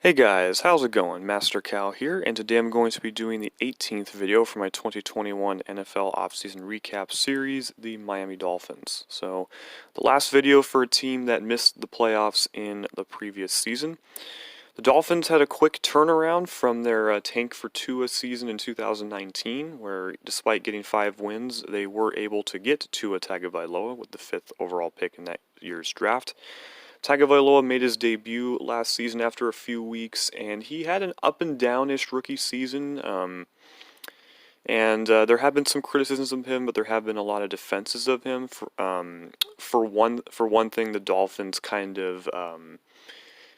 Hey guys, how's it going? Master Cal here, and today I'm going to be doing the 18th video for my 2021 NFL offseason recap series, the Miami Dolphins. So, the last video for a team that missed the playoffs in the previous season. The Dolphins had a quick turnaround from their tank for Tua season in 2019, where despite getting 5 wins, they were able to get Tua Tagovailoa with the 5th overall pick in that year's draft. Tagovailoa made his debut last season after a few weeks, and he had an up and down-ish rookie season. There have been some criticisms of him, but there have been a lot of defenses of him. For one thing, the Dolphins kind of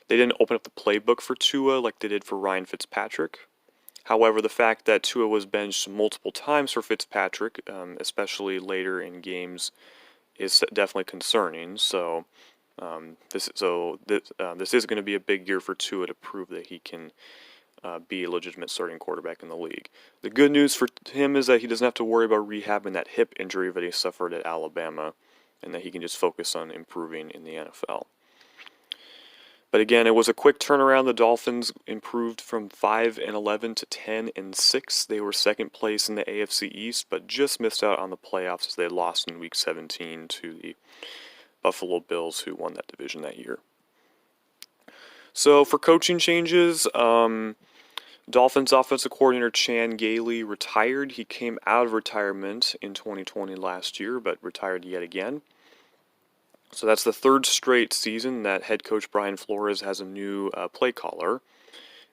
they didn't open up the playbook for Tua like they did for Ryan Fitzpatrick. However, the fact that Tua was benched multiple times for Fitzpatrick, especially later in games, is definitely concerning. This is going to be a big year for Tua to prove that he can be a legitimate starting quarterback in the league. The good news for him is that he doesn't have to worry about rehabbing that hip injury that he suffered at Alabama, and that he can just focus on improving in the NFL. But again, it was a quick turnaround. The Dolphins improved from 5-11 to 10-6. They were second place in the AFC East, but just missed out on the playoffs as they lost in Week 17 to the Buffalo Bills, who won that division that year. So for coaching changes, Dolphins offensive coordinator Chan Gailey retired. He came out of retirement in 2020 last year, but retired yet again. So that's the third straight season that head coach Brian Flores has a new play caller.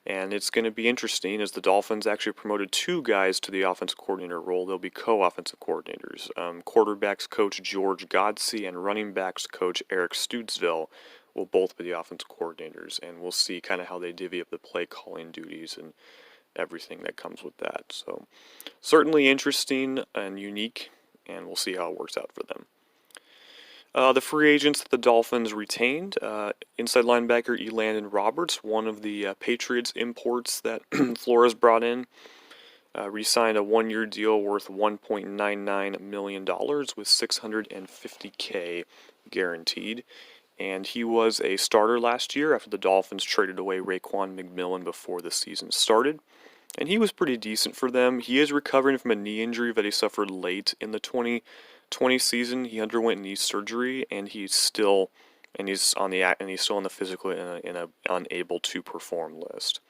And it's going to be interesting as the Dolphins actually promoted 2 guys to the offensive coordinator role. They'll be co-offensive coordinators. Quarterbacks coach George Godsey and running backs coach Eric Stootsville will both be the offensive coordinators. And we'll see kind of how they divvy up the play calling duties and everything that comes with that. So certainly interesting and unique, and we'll see how it works out for them. The free agents that the Dolphins retained, inside linebacker Elandon Roberts, one of the Patriots imports that Flores brought in, re-signed a 1-year deal worth $1.99 million with $650K guaranteed. And he was a starter last year after the Dolphins traded away Raekwon McMillan before the season started. And he was pretty decent for them. He is recovering from a knee injury that he suffered late in the 2020 season. He underwent knee surgery, and he's still on the physical in a unable to perform list.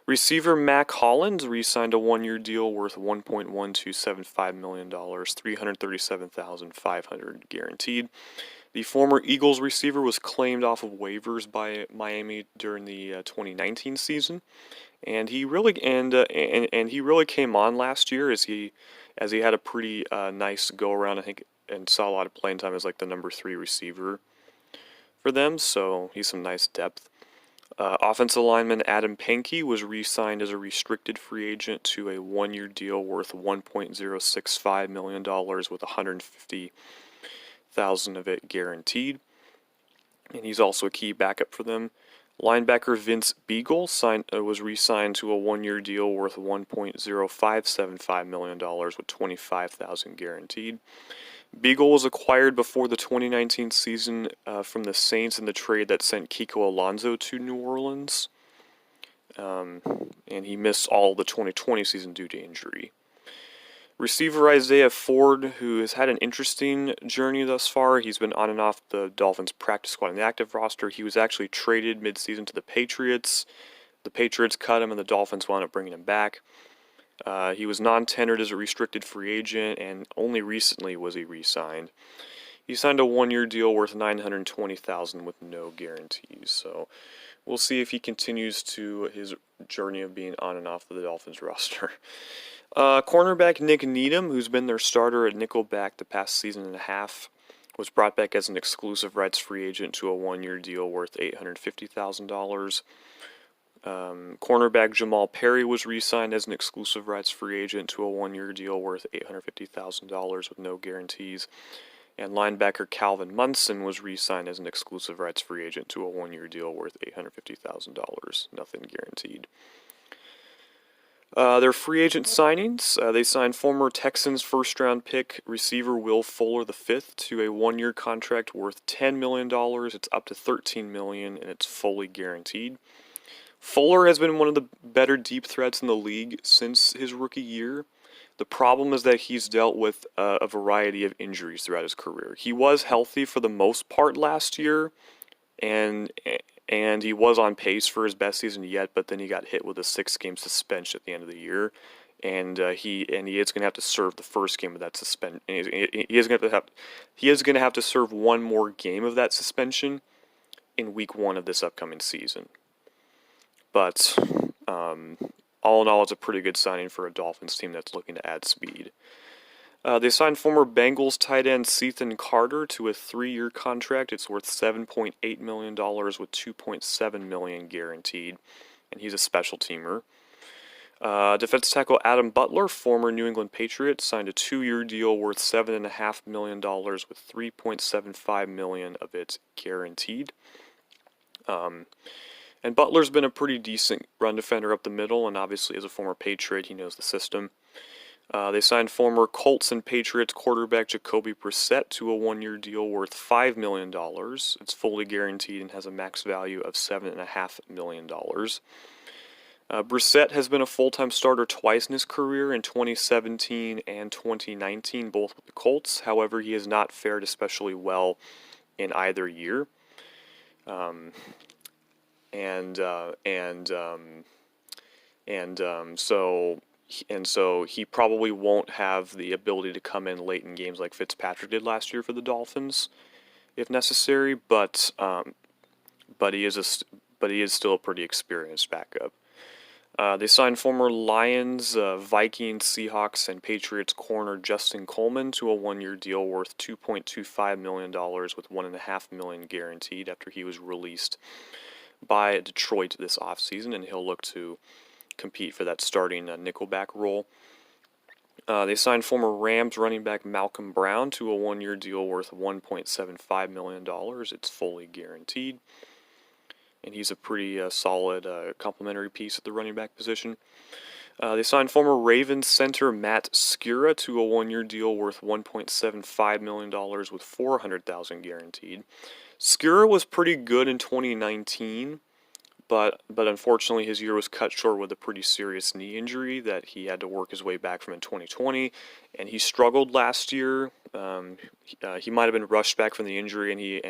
Receiver Mac Hollins re-signed a 1-year deal worth $1.1275 million, $337,500 guaranteed. The former Eagles receiver was claimed off of waivers by Miami during the 2019 season, and he really came on last year as he had a pretty nice go around, I think, and saw a lot of playing time as like the number 3 receiver for them. So he's some nice depth. Offensive lineman Adam Pankey was re-signed as a restricted free agent to a 1-year deal worth $1.065 million with $150,000 of it guaranteed, and he's also a key backup for them. Linebacker Vince Beagle was re-signed to a 1-year deal worth $1.0575 million with $25,000 guaranteed. Beagle was acquired before the 2019 season from the Saints in the trade that sent Kiko Alonso to New Orleans, and he missed all the 2020 season due to injury. Receiver Isaiah Ford, who has had an interesting journey thus far. He's been on and off the Dolphins practice squad and the active roster. He was actually traded midseason to the Patriots. The Patriots cut him, and the Dolphins wound up bringing him back. He was non-tendered as a restricted free agent, and only recently was he re-signed. He signed a 1-year deal worth $920,000 with no guarantees. So we'll see if he continues to his journey of being on and off the Dolphins roster. Cornerback Nick Needham, who's been their starter at nickelback the past season and a half, was brought back as an exclusive rights free agent to a 1-year deal worth $850,000. Cornerback Jamal Perry was re-signed as an exclusive rights free agent to a 1-year deal worth $850,000 with no guarantees. And linebacker Calvin Munson was re-signed as an exclusive rights free agent to a 1-year deal worth $850,000, nothing guaranteed. Their free agent signings, they signed former Texans first-round pick receiver Will Fuller V to a 1-year contract worth $10 million. It's up to $13 million, and it's fully guaranteed. Fuller has been one of the better deep threats in the league since his rookie year. The problem is that he's dealt with a variety of injuries throughout his career. He was healthy for the most part last year, and and he was on pace for his best season yet. But then he got hit with a 6-game suspension at the end of the year, and he is going to have to serve the first game of that suspension. He is going to have to serve one more game of that suspension in week 1 of this upcoming season. But all in all, it's a pretty good signing for a Dolphins team that's looking to add speed. They signed former Bengals tight end Cethan Carter to a 3-year contract. It's worth $7.8 million with $2.7 million guaranteed, and he's a special teamer. Defensive tackle Adam Butler, former New England Patriot, signed a 2-year deal worth $7.5 million with $3.75 million of it guaranteed. And Butler's been a pretty decent run defender up the middle, and obviously as a former Patriot, he knows the system. They signed former Colts and Patriots quarterback Jacoby Brissett to a 1-year deal worth $5 million. It's fully guaranteed and has a max value of $7.5 million. Brissett has been a full-time starter twice in his career, in 2017 and 2019, both with the Colts. However, he has not fared especially well in either year. So he probably won't have the ability to come in late in games like Fitzpatrick did last year for the Dolphins, if necessary. But he is still a pretty experienced backup. They signed former Lions, Vikings, Seahawks, and Patriots corner Justin Coleman to a 1-year deal worth $2.25 million with $1.5 million guaranteed after he was released by Detroit this offseason, and he'll look to compete for that starting nickelback role. They signed former Rams running back Malcolm Brown to a 1-year deal worth $1.75 million. It's fully guaranteed, and he's a pretty solid complementary piece at the running back position. They signed former Ravens center Matt Skura to a 1-year deal worth $1.75 million with $400,000 guaranteed. Skura was pretty good in 2019, but unfortunately his year was cut short with a pretty serious knee injury that he had to work his way back from in 2020, and he struggled last year. He might have been rushed back from the injury,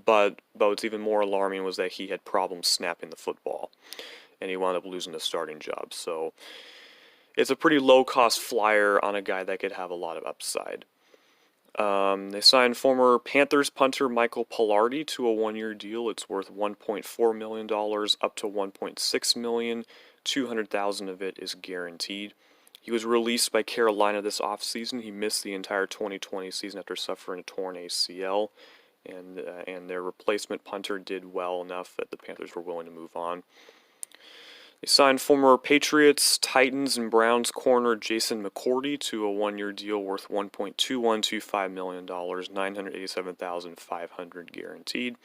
but what's even more alarming was that he had problems snapping the football, and he wound up losing the starting job. So it's a pretty low-cost flyer on a guy that could have a lot of upside. They signed former Panthers punter Michael Palardy to a 1-year deal. It's worth $1.4 million up to $1.6 million. $200,000 of it is guaranteed. He was released by Carolina this offseason. He missed the entire 2020 season after suffering a torn ACL, and their replacement punter did well enough that the Panthers were willing to move on. They signed former Patriots, Titans, and Browns corner Jason McCourty to a 1-year deal worth $1.2125 million, $987,500 guaranteed.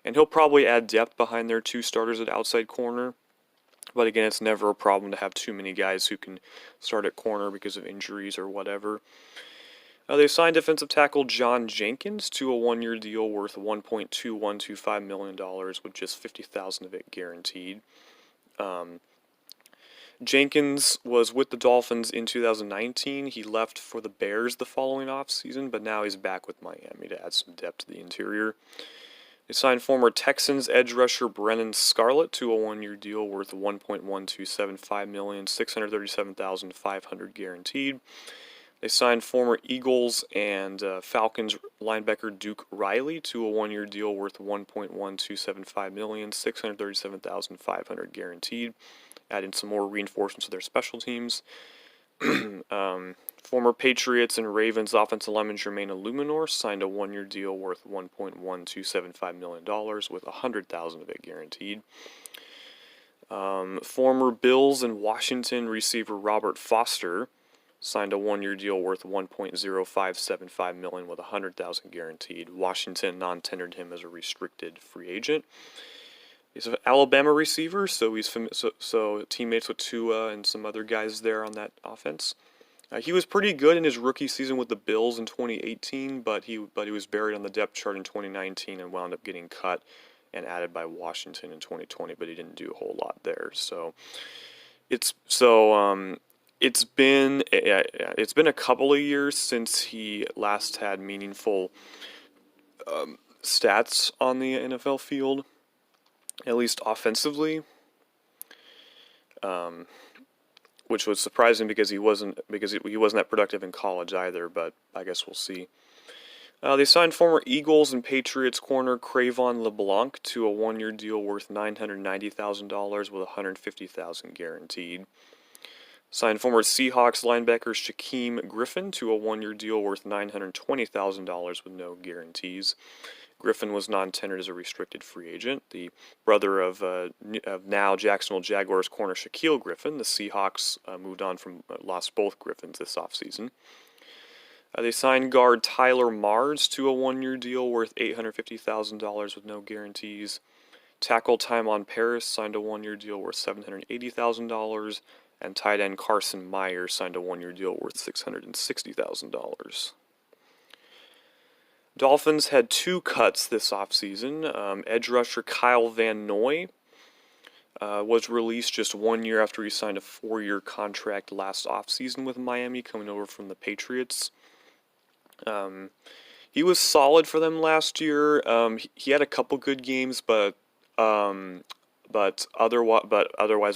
And he'll probably add depth behind their 2 starters at outside corner. But again, it's never a problem to have too many guys who can start at corner because of injuries or whatever. They signed defensive tackle John Jenkins to a 1-year deal worth $1.2125 million with just $50,000 of it guaranteed. Jenkins was with the Dolphins in 2019. He left for the Bears the following offseason, but now he's back with Miami to add some depth to the interior. They signed former Texans edge rusher Brennan Scarlett to a 1-year deal worth $1.1275 million, $637,500 guaranteed. They signed former Eagles and Falcons linebacker Duke Riley to a 1-year deal worth $1.1275 million, $637,500 guaranteed, adding some more reinforcements to their special teams. Former Patriots and Ravens offensive lineman Jermaine Illuminor signed a 1-year deal worth $1.1275 million with $100,000 of it guaranteed. Former Bills and Washington receiver Robert Foster signed a 1-year deal worth $1.0575 million with $100,000 guaranteed. Washington non-tendered him as a restricted free agent. He's an Alabama receiver, so he's teammates with Tua and some other guys there on that offense. He was pretty good in his rookie season with the Bills in 2018, but he was buried on the depth chart in 2019 and wound up getting cut and added by Washington in 2020, but he didn't do a whole lot there. So it's been a couple of years since he last had meaningful stats on the NFL field, at least offensively, which was surprising because he wasn't that productive in college either. But I guess we'll see. They signed former Eagles and Patriots corner Cravon LeBlanc to a one-year deal worth $990,000 with $150,000 guaranteed. Signed former Seahawks linebacker Shaquem Griffin to a one-year deal worth $920,000 with no guarantees. Griffin was non-tendered as a restricted free agent. The brother of now Jacksonville Jaguars corner Shaquille Griffin. The Seahawks lost both Griffins this offseason. They signed guard Tyler Mars to a one-year deal worth $850,000 with no guarantees. Tackle Tymon Paris signed a one-year deal worth $780,000. And tight end Carson Meyer signed a one-year deal worth $660,000. Dolphins had two cuts this offseason. Edge rusher Kyle Van Noy was released just 1 year after he signed a 4-year contract last offseason with Miami, coming over from the Patriots. He was solid for them last year. He had a couple good games, but otherwise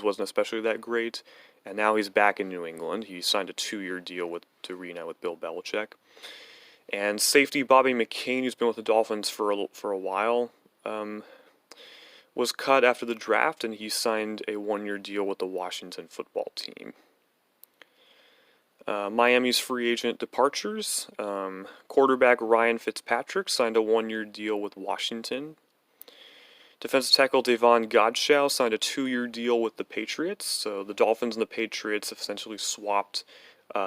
wasn't especially that great. And now he's back in New England. He signed a 2-year deal to reunite with Bill Belichick. And safety Bobby McCain, who's been with the Dolphins for a while, was cut after the draft, and he signed a 1-year deal with the Washington football team. Miami's free agent departures. Quarterback Ryan Fitzpatrick signed a 1-year deal with Washington. Defensive tackle Davon Godchaux signed a 2-year deal with the Patriots. So the Dolphins and the Patriots have essentially swapped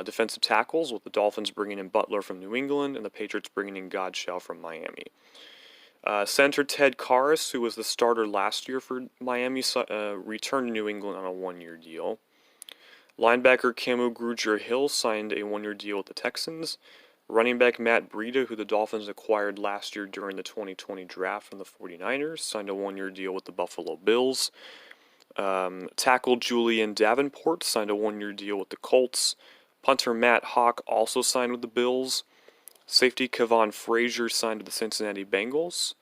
defensive tackles, with the Dolphins bringing in Butler from New England and the Patriots bringing in Godchaux from Miami. Center Ted Karras, who was the starter last year for Miami, returned to New England on a 1-year deal. Linebacker Camu Grugier-Hill signed a 1-year deal with the Texans. Running back Matt Breida, who the Dolphins acquired last year during the 2020 draft from the 49ers, signed a 1-year deal with the Buffalo Bills. Tackle Julian Davenport signed a 1-year deal with the Colts. Punter Matt Hawk also signed with the Bills. Safety Kevon Frazier signed with the Cincinnati Bengals.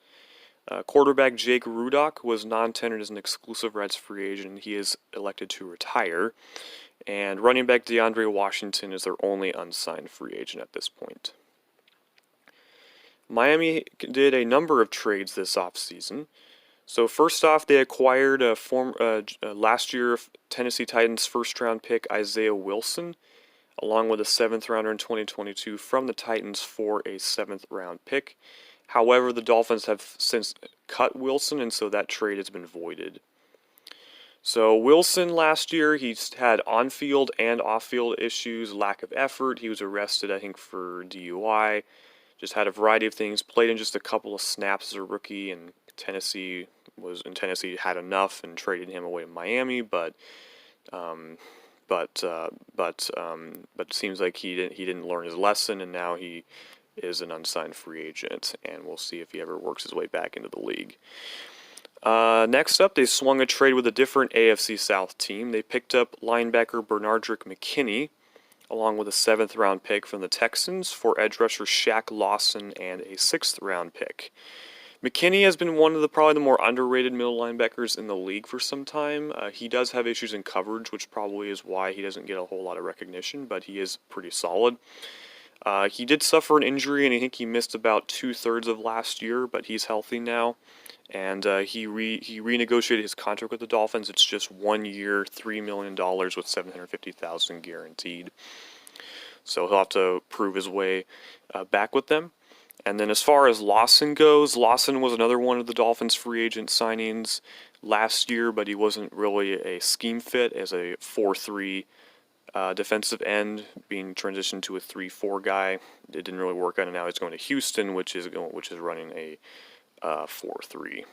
Quarterback Jake Rudock was non-tendered as an exclusive Reds free agent. He is elected to retire. And running back DeAndre Washington is their only unsigned free agent at this point. Miami did a number of trades this offseason. So first off, they acquired last year Tennessee Titans first-round pick Isaiah Wilson, along with a 7th rounder in 2022 from the Titans for a 7th round pick. However, the Dolphins have since cut Wilson, and so that trade has been voided. So Wilson last year, he's had on-field and off-field issues, lack of effort. He was arrested, I think, for DUI. Just had a variety of things. Played in just a couple of snaps as a rookie, and Tennessee had enough and traded him away to Miami. But it seems like he didn't learn his lesson, and now he is an unsigned free agent, and we'll see if he ever works his way back into the league. Next up, they swung a trade with a different AFC South team. They picked up linebacker Bernardrick McKinney, along with a 7th round pick from the Texans for edge rusher Shaq Lawson and a 6th round pick. McKinney has been one of probably the more underrated middle linebackers in the league for some time. He does have issues in coverage, which probably is why he doesn't get a whole lot of recognition, but he is pretty solid. He did suffer an injury, and I think he missed about 2/3 of last year, but he's healthy now. And he renegotiated his contract with the Dolphins. It's just 1 year, $3 million with $750,000 guaranteed. So he'll have to prove his way back with them. And then as far as Lawson goes, Lawson was another one of the Dolphins' free agent signings last year, but he wasn't really a scheme fit as a 4-3 defensive end, being transitioned to a 3-4 guy. It didn't really work out, and now he's going to Houston, which is running a 4-3.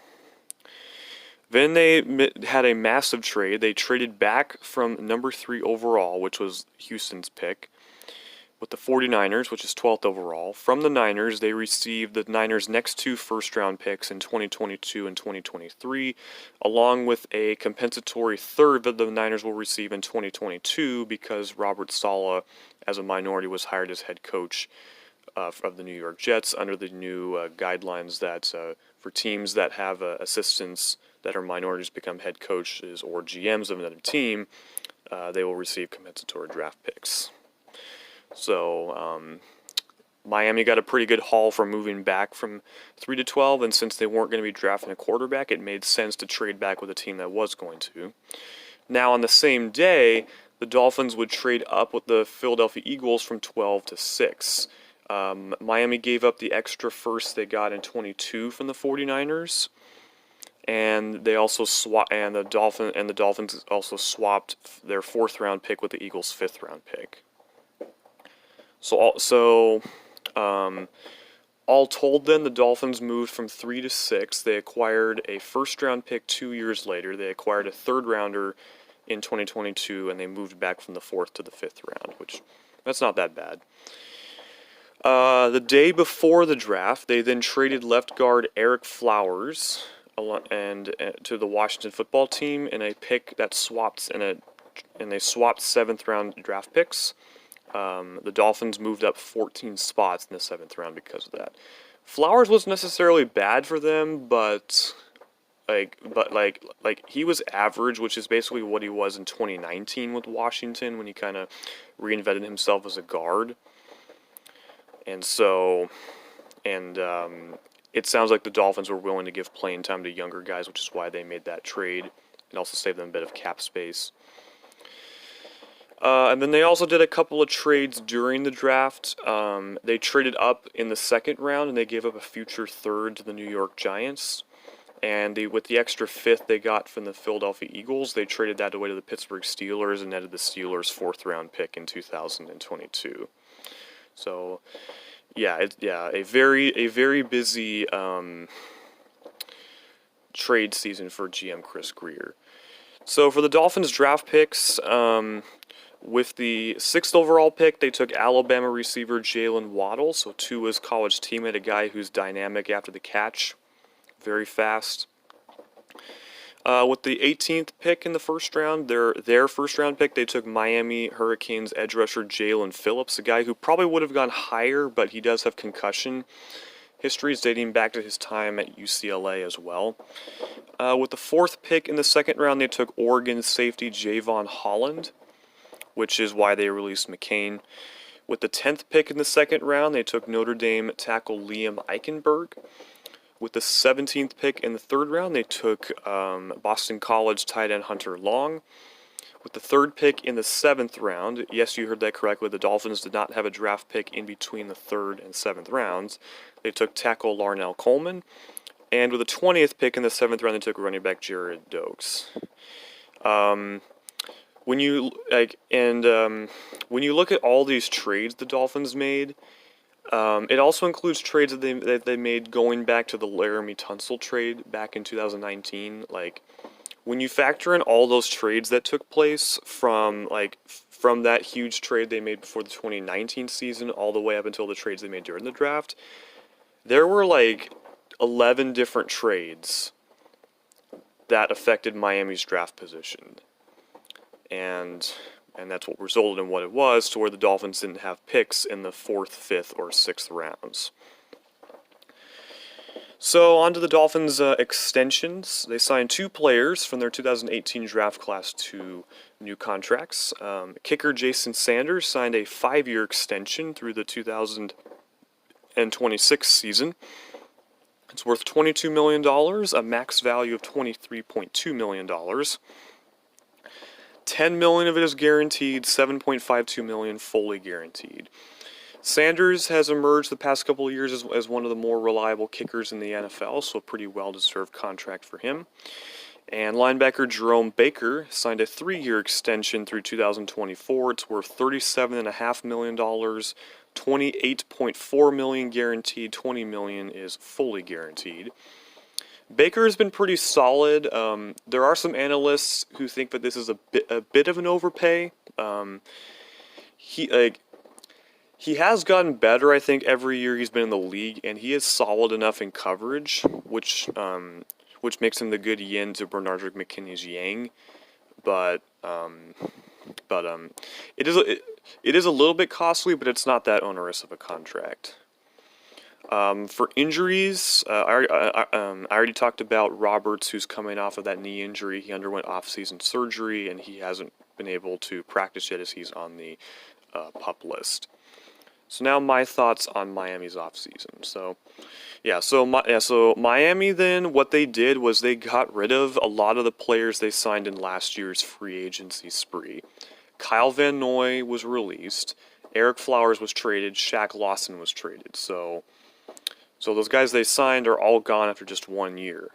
Then they had a massive trade. They traded back from number 3 overall, which was Houston's pick, with the 49ers, which is 12th overall. From the Niners, they received the Niners' next 2 first-round picks in 2022 and 2023, along with a compensatory third that the Niners will receive in 2022 because Robert Saleh, as a minority, was hired as head coach of the New York Jets under the new guidelines that for teams that have assistants that are minorities become head coaches or GMs of another team, they will receive compensatory draft picks. So Miami got a pretty good haul from moving back from 3 to 12, and since they weren't going to be drafting a quarterback, it made sense to trade back with a team that was going to. Now, on the same day, the Dolphins would trade up with the Philadelphia Eagles from 12 to 6. Miami gave up the extra first they got in 22 from the 49ers, and they also the Dolphins also swapped their 4th round pick with the Eagles' 5th round pick. So all told, then the Dolphins moved from 3 to 6. They acquired a 1st round pick 2 years later. They acquired a 3rd rounder in 2022, and they moved back from the 4th to the 5th round, which that's not that bad. The day before the draft, they then traded left guard Eric Flowers and to the Washington football team in a pick that and they swapped 7th round draft picks. The Dolphins moved up 14 spots in the 7th round because of that. Flowers wasn't necessarily bad for them, but he was average, which is basically what he was in 2019 with Washington when he kind of reinvented himself as a guard. And it sounds like the Dolphins were willing to give playing time to younger guys, which is why they made that trade and also saved them a bit of cap space. And then they also did a couple of trades during the draft. They traded up in the 2nd round, and they gave up a future 3rd to the New York Giants. And with the extra 5th they got from the Philadelphia Eagles, they traded that away to the Pittsburgh Steelers and netted the Steelers' 4th round pick in 2022. So, a very busy trade season for GM Chris Grier. So for the Dolphins draft picks, with the 6th overall pick, they took Alabama receiver Jalen Waddle, so Tua's college teammate, a guy who's dynamic after the catch, very fast. With the 18th pick in the 1st round, their 1st round pick, they took Miami Hurricanes edge rusher Jalen Phillips, a guy who probably would have gone higher, but he does have concussion histories dating back to his time at UCLA as well. With the 4th pick in the 2nd round, they took Oregon safety Javon Holland, which is why they released McCain. With the 10th pick in the 2nd round, they took Notre Dame tackle Liam Eichenberg. With the 17th pick in the 3rd round, they took Boston College tight end Hunter Long. With the 3rd pick in the 7th round, yes, you heard that correctly, the Dolphins did not have a draft pick in between the 3rd and 7th rounds. They took tackle Larnell Coleman. And with the 20th pick in the 7th round, they took running back Jared Dokes. When you look at all these trades the Dolphins made, it also includes trades that they made going back to the Laramie Tunsil trade back in 2019. When you factor in all those trades that took place from that huge trade they made before the 2019 season all the way up until the trades they made during the draft, there were 11 different trades that affected Miami's draft position. And that's what resulted in what it was, to where the Dolphins didn't have picks in the 4th, 5th, or 6th rounds. So on to the Dolphins' extensions. They signed 2 players from their 2018 draft class to new contracts. Kicker Jason Sanders signed a 5-year extension through the 2026 season. It's worth $22 million, a max value of $23.2 million. $10 million of it is guaranteed, $7.52 million fully guaranteed. Sanders has emerged the past couple of years as one of the more reliable kickers in the NFL, so a pretty well-deserved contract for him. And linebacker Jerome Baker signed a 3-year extension through 2024. It's worth $37.5 million, $28.4 million guaranteed, $20 million is fully guaranteed. Baker has been pretty solid. There are some analysts who think that this is a bit of an overpay. He has gotten better, I think, every year he's been in the league, and he is solid enough in coverage, which makes him the good yin to Bernardrick McKinney's yang. But but it is a little bit costly, but it's not that onerous of a contract. For injuries, I already talked about Roberts, who's coming off of that knee injury. He underwent off-season surgery, and he hasn't been able to practice yet as he's on the PUP list. So now my thoughts on Miami's offseason. So Miami then, what they did was they got rid of a lot of the players they signed in last year's free agency spree. Kyle Van Noy was released. Eric Flowers was traded. Shaq Lawson was traded. So those guys they signed are all gone after just 1 year.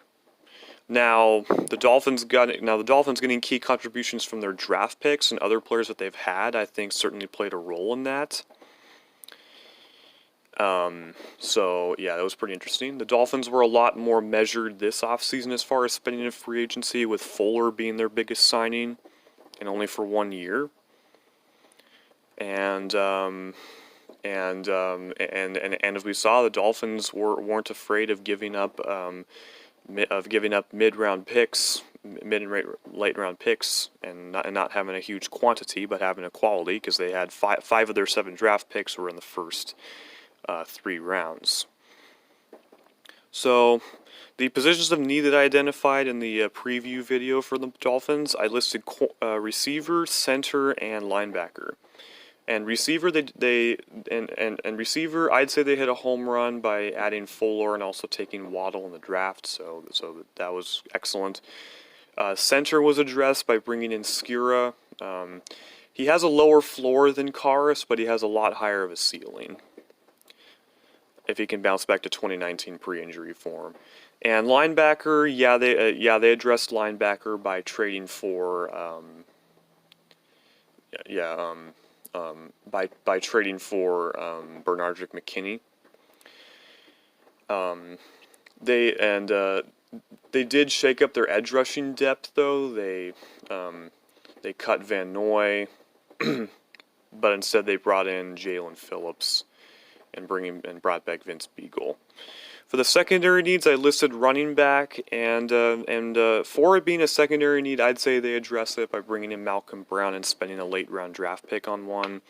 Now the Dolphins getting key contributions from their draft picks and other players that they've had, I think certainly played a role in that. So yeah, that was pretty interesting. The Dolphins were a lot more measured this offseason as far as spending in free agency, with Fuller being their biggest signing, and only for 1 year. And as we saw, the Dolphins weren't afraid of giving up mid-round picks, mid and late round picks, and not having a huge quantity, but having a quality, because they had five of their 7 draft picks were in the first 3 rounds. So the positions of need that I identified in the preview video for the Dolphins, I listed receiver, center, and linebacker. And receiver, receiver, I'd say they hit a home run by adding Fuller and also taking Waddle in the draft. So that was excellent. Center was addressed by bringing in Skura. He has a lower floor than Karras, but he has a lot higher of a ceiling if he can bounce back to 2019 pre-injury form. And linebacker, they addressed linebacker by trading for by trading for Bernardrick McKinney. They did shake up their edge rushing depth, though. They cut Van Noy, but instead they brought in Jalen Phillips and brought back Vince Beagle. For the secondary needs, I listed running back, and for it being a secondary need, I'd say they address it by bringing in Malcolm Brown and spending a late-round draft pick on one.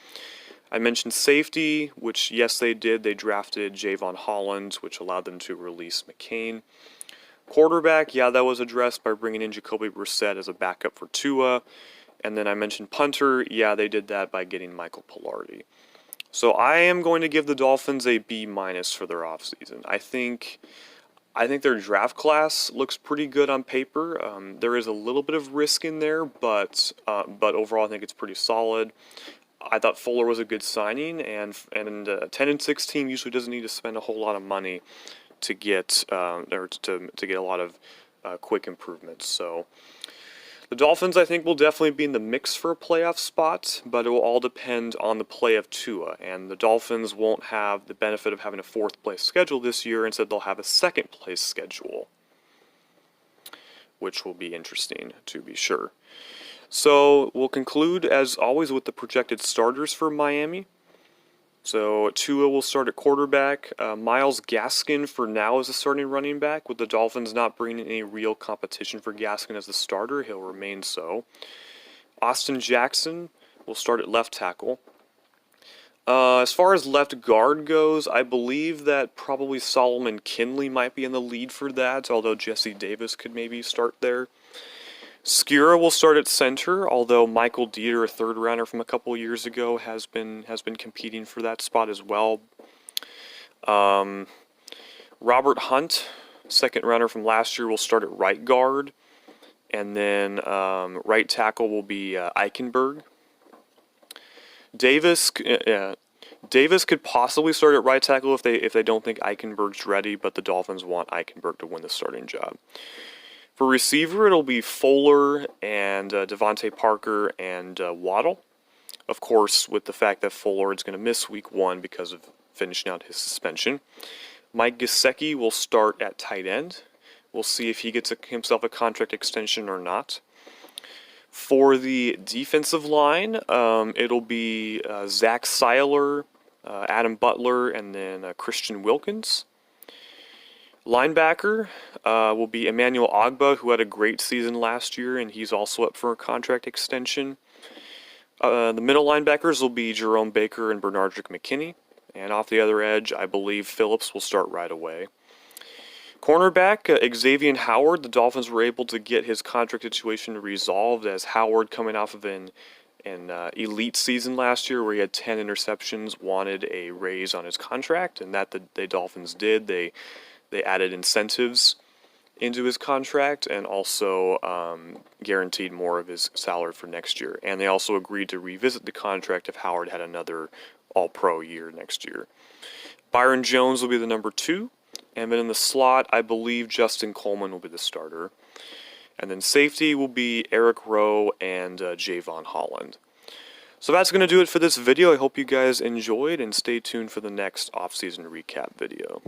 I mentioned safety, which, yes, they did. They drafted Javon Holland, which allowed them to release McCain. Quarterback, that was addressed by bringing in Jacoby Brissett as a backup for Tua. And then I mentioned punter, they did that by getting Michael Pilardi. So I am going to give the Dolphins a B- for their offseason. I think their draft class looks pretty good on paper. There is a little bit of risk in there, but overall I think it's pretty solid. I thought Fuller was a good signing, and a 10-6 team usually doesn't need to spend a whole lot of money to get to get a lot of quick improvements. So the Dolphins, I think, will definitely be in the mix for a playoff spot, but it will all depend on the play of Tua. And the Dolphins won't have the benefit of having a 4th place schedule this year. Instead, they'll have a 2nd place schedule, which will be interesting to be sure. So we'll conclude, as always, with the projected starters for Miami. So Tua will start at quarterback. Myles Gaskin for now is the starting running back, with the Dolphins not bringing any real competition for Gaskin as the starter. He'll remain so. Austin Jackson will start at left tackle. As far as left guard goes, I believe that probably Solomon Kinley might be in the lead for that, although Jesse Davis could maybe start there. Skura will start at center, although Michael Dieter, a 3rd rounder from a couple years ago, has been competing for that spot as well. Robert Hunt, 2nd rounder from last year, will start at right guard, and then right tackle will be Eichenberg. Davis could possibly start at right tackle if they don't think Eichenberg's ready, but the Dolphins want Eichenberg to win the starting job. For receiver, it'll be Fuller and Devontae Parker and Waddle. Of course, with the fact that Fuller is going to miss week 1 because of finishing out his suspension. Mike Gesicki will start at tight end. We'll see if he gets himself a contract extension or not. For the defensive line, it'll be Zach Seiler, Adam Butler, and then Christian Wilkins. Linebacker will be Emmanuel Ogbah, who had a great season last year, and he's also up for a contract extension. The middle linebackers will be Jerome Baker and Bernardrick McKinney. And off the other edge, I believe Phillips will start right away. Cornerback, Xavier Howard. The Dolphins were able to get his contract situation resolved, as Howard, coming off of an elite season last year where he had 10 interceptions, wanted a raise on his contract, and that the Dolphins did. They added incentives into his contract and also guaranteed more of his salary for next year. And they also agreed to revisit the contract if Howard had another All-Pro year next year. Byron Jones will be the number 2. And then in the slot, I believe Justin Coleman will be the starter. And then safety will be Eric Rowe and Javon Holland. So that's going to do it for this video. I hope you guys enjoyed, and stay tuned for the next off-season recap video.